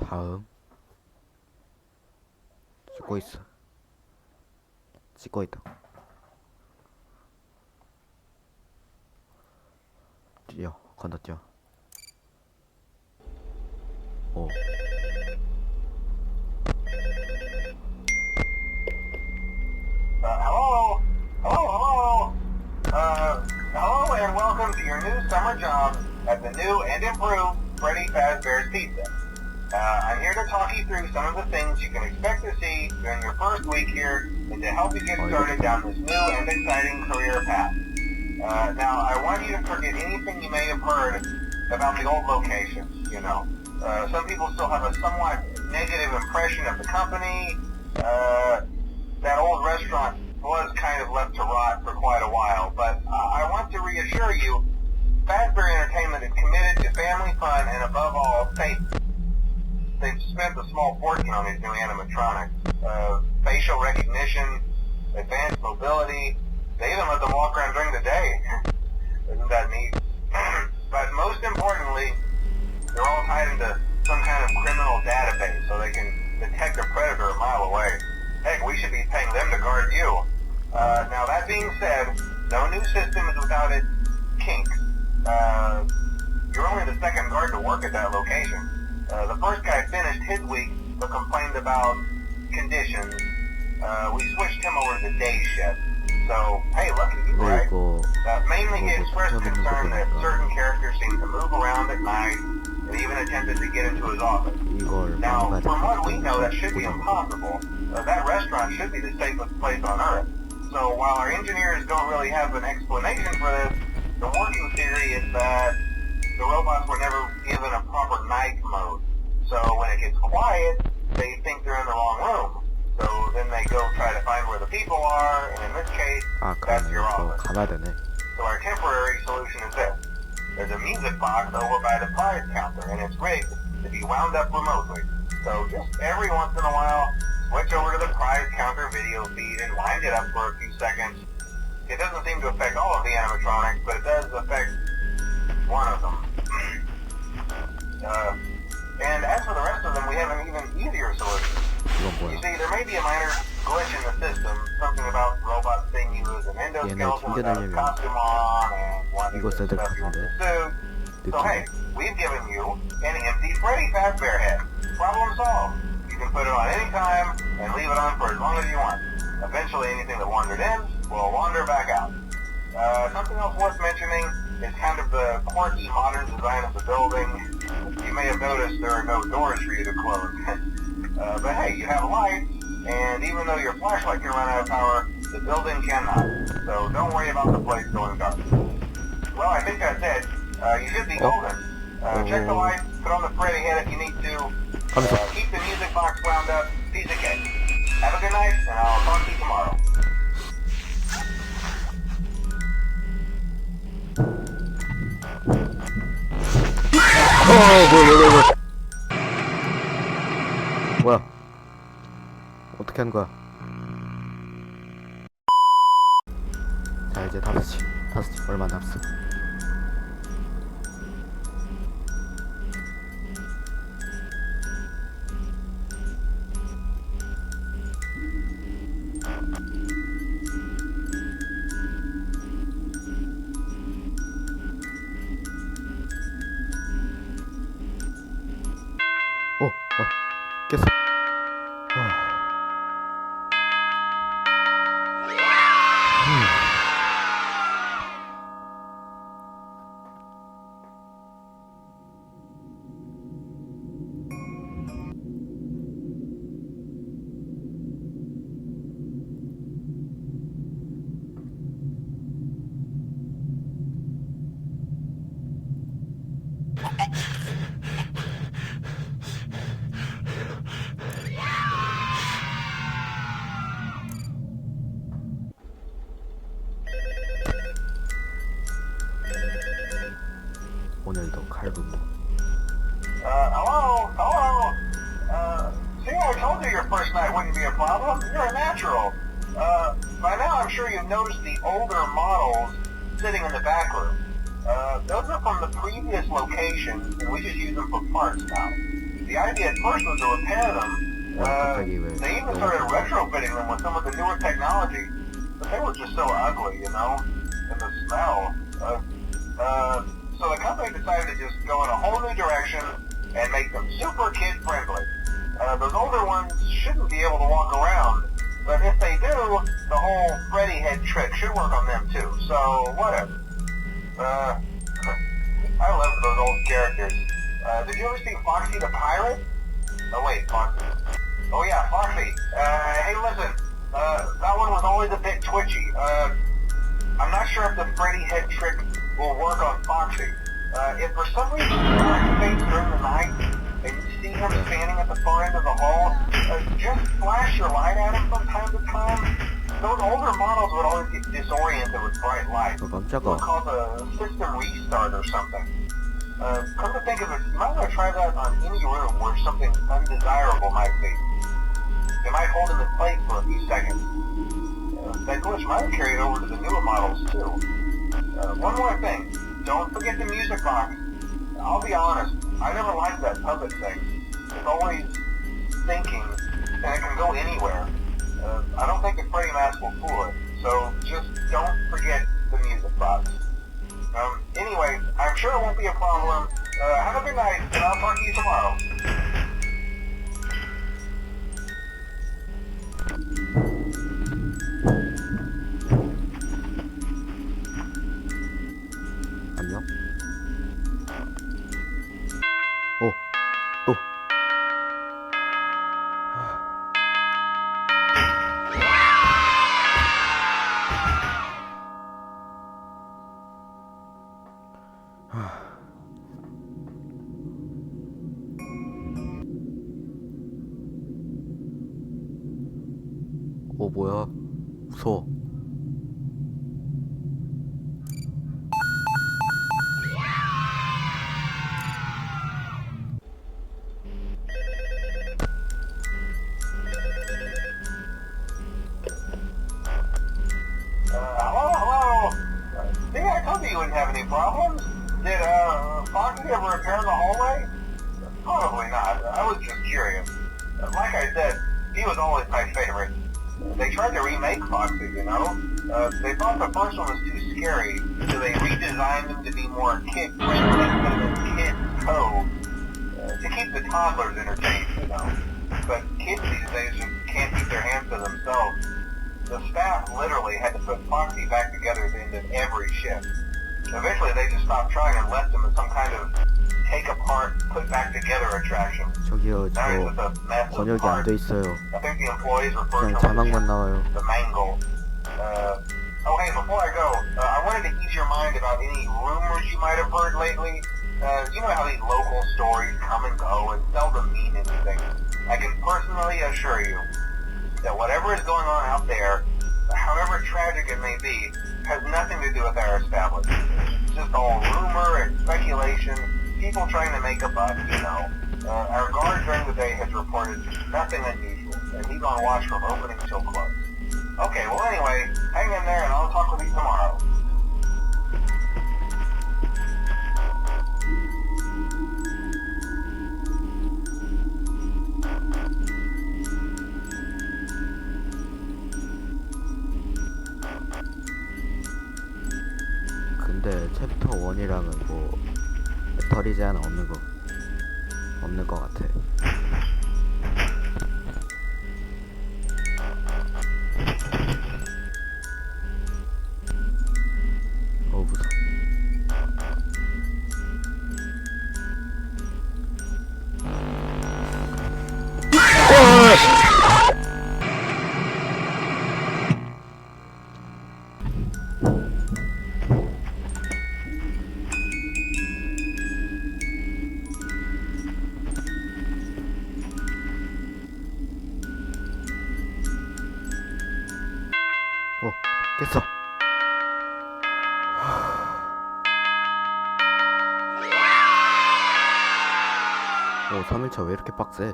다음 찍고 있어. 찍고 있다. 뛰어, 건너뛰어. 오. Hello? Hello and welcome to your new summer job at the new and improved Freddy Fazbear's Pizza. I'm here to talk you through some of the things you can expect to see during your first week here and to help you get started down this new and exciting career path. Now, I want you to forget anything you may have heard about the old locations, you know. Some people still have a somewhat negative impression of the company. That old restaurant was kind of left to rot for quite a while, but I want to reassure you, Fazbear Entertainment is committed to family fun and above all, safety. They've spent a small fortune on these new animatronics. Facial recognition, advanced mobility, they even let them walk around during the day. Isn't that neat? But most importantly, they're all tied into some kind of criminal database so they can detect a predator a mile away. Heck, we should be paying them to guard you. Now that being said, no new system is without its kinks. You're only the second guard to work at that location. The first guy finished his week but complained about conditions. We switched him over to the day shift. So, hey, lucky you, right? Mainly he expressed concern that certain characters seem to move around at night and even attempted to get into his office. Now, from what we know, that should be impossible. That restaurant should be the safest place on Earth. So while our engineers don't really have an explanation for this, the working theory is that the robots were never given a proper night mode. So when it gets quiet, they think they're in the wrong room. So then they go try to find where the people are, and in this case, that's your office. So our temporary solution is this. There's a music box over by the prize counter, and it's rigged to be wound up remotely. So just every once in a while, switch over to the prize counter video feed and wind it up for a few seconds. It doesn't seem to affect all of the animatronics, but it does affect one of them. And as for the rest of them, we have an even easier solution. You see, there may be a minor glitch in the system, something about robots seeing you as an endoskeleton without a costume on and wanting to stuff you into the suit. So hey, we've given you an empty Freddy Fazbear head. Problem solved. You can put it on any time and leave it on for as long as you want. Eventually anything that wandered in will wander back out. Something else worth mentioning is kind of the quirky modern design of the building. You may have noticed there are no doors for you to close. But hey, you have lights, and even though your flashlight can run out of power, the building cannot. So don't worry about the place going dark. Well, I think that's it. You should be golden. Check the lights, put on the Freddy head if you need to. Keep the music box wound up. Piece of cake. Have a good night, and I'll talk to you tomorrow. 뭐야? 어떻게 한 거야? 자, 이제 5시 얼마 남았어? 깼어. 오늘도 칼군무. Hello? See, I told you your first night wouldn't be a problem. You're a natural. By now I'm sure you've noticed the older models sitting in the back room. Those are from the previous location, and we just use them for parts now. The idea at first was to repair them. 갑자기 왜 They even 영어 started 좀- retrofitting them with some of the newer technology, but they were just so ugly, you know, and the smell. So the company decided to just go in a whole new direction and make them super kid-friendly. Those older ones shouldn't be able to walk around, but if they do, the whole Freddy head trick should work on them too, so whatever. I love those old characters. Did you ever see Foxy the Pirate? Oh wait, Foxy. Oh yeah, Foxy. Hey listen, that one was always a bit twitchy. I'm not sure if the Freddy head trick will work on Foxy. If for some reason you are face during the night and you see him standing at the far end of the hall, just flash your light at him from time to time. Those older models would always get disoriented with bright light. 어, It's 깜짝아. called a system restart or something. Come to think of it, you might want to try that on any room where something undesirable might be. It might hold him in place for a few seconds. That glitch might carry it over to the newer models too. One more thing, don't forget the music box. I'll be honest, I never liked that puppet thing. It's always thinking, and it can go anywhere. I don't think the Freddy mask will fool it, so just don't forget the music box. Anyway, I'm sure it won't be a problem. Have a good night, and I'll talk to you tomorrow. 안녕? 또. 뭐야? 무서워. Hello? See, I told you wouldn't have any problems. Did, Foxy ever repair the hallway? Probably not. I was just curious. Like I said, he was always my favorite. They tried to remake Foxy, you know? They thought the first one was too scary, so they redesigned him to be more kid-friendly instead of a kid's code. To keep the toddlers entertained, you know? But kids these days just can't keep their hands to themselves. The staff literally had to put Foxy back together at the end of every shift. Eventually they just stopped trying and left him as some kind of take apart, put back together attraction. 저기요, Now he's 저 just a mess of 번역이 안 parts. 돼 있어요. I think the employees refer to 그냥 him 자막만 as 나와요. the mangle. Oh hey, before I go, I wanted to ease your mind about any rumors you might have heard lately. You know how these local stories come and go and seldom mean anything. I can personally assure you that whatever is going on out there, however tragic it may be, has nothing to do with our establishment. It's just all rumor and speculation, people trying to make a buck, you know. Our guard during the day has reported nothing unusual, and he's on watch from opening till close. Okay, well anyway, hang in there and I'll talk with you tomorrow. 근데 챕터 1이랑은 뭐 배터리 제한 없는 거 같아. 무서워. 깼어. 3일차 왜 이렇게 빡세?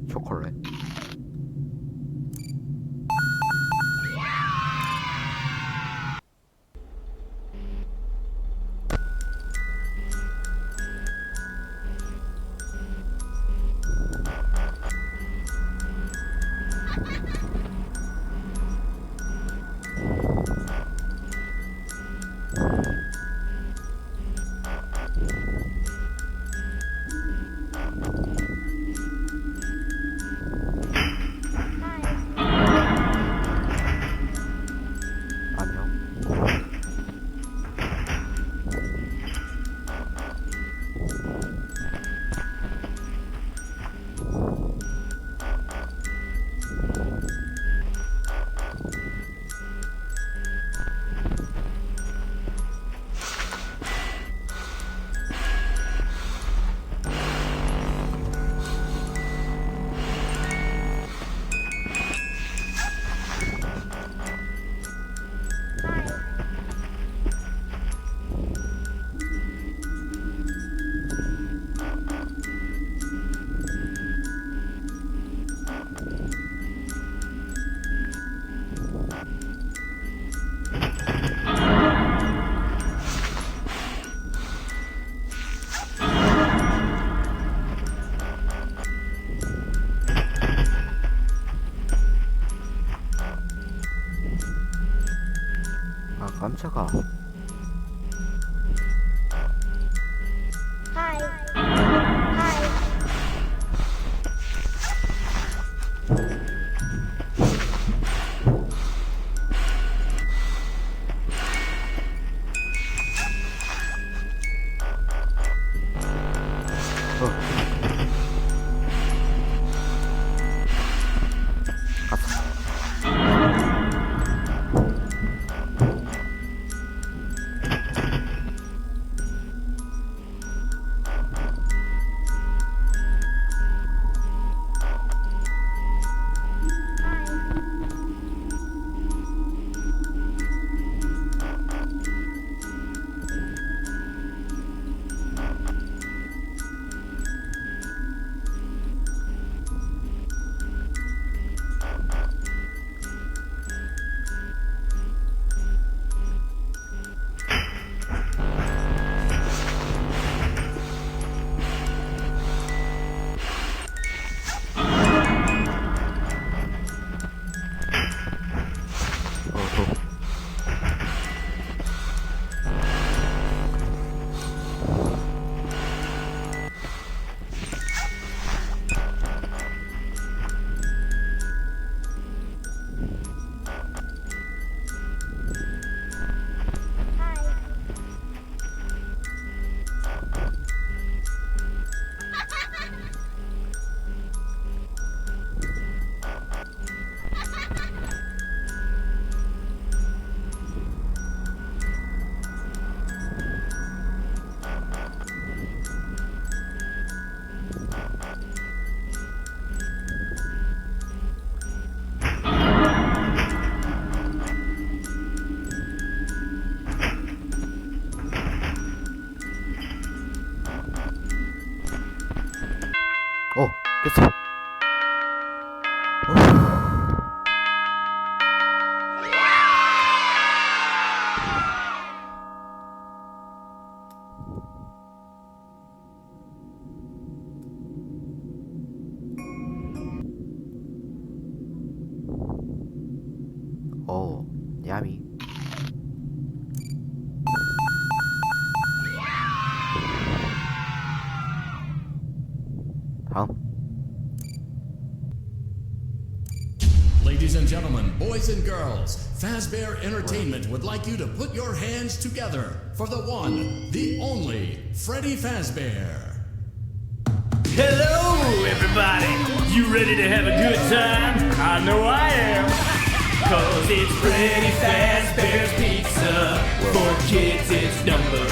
초콜릿. 안녕. 아 깜짝아. Hi. Hi. 어. 갔어. 깼어. 오, 야미. 다음. Ladies and gentlemen, boys and girls, Fazbear Entertainment would like you to put your hands together for the one, the only, Freddy Fazbear. Hello, everybody! You ready to have a good time? I know I am! Cause it's Freddy Fazbear's Pizza. For kids, it's number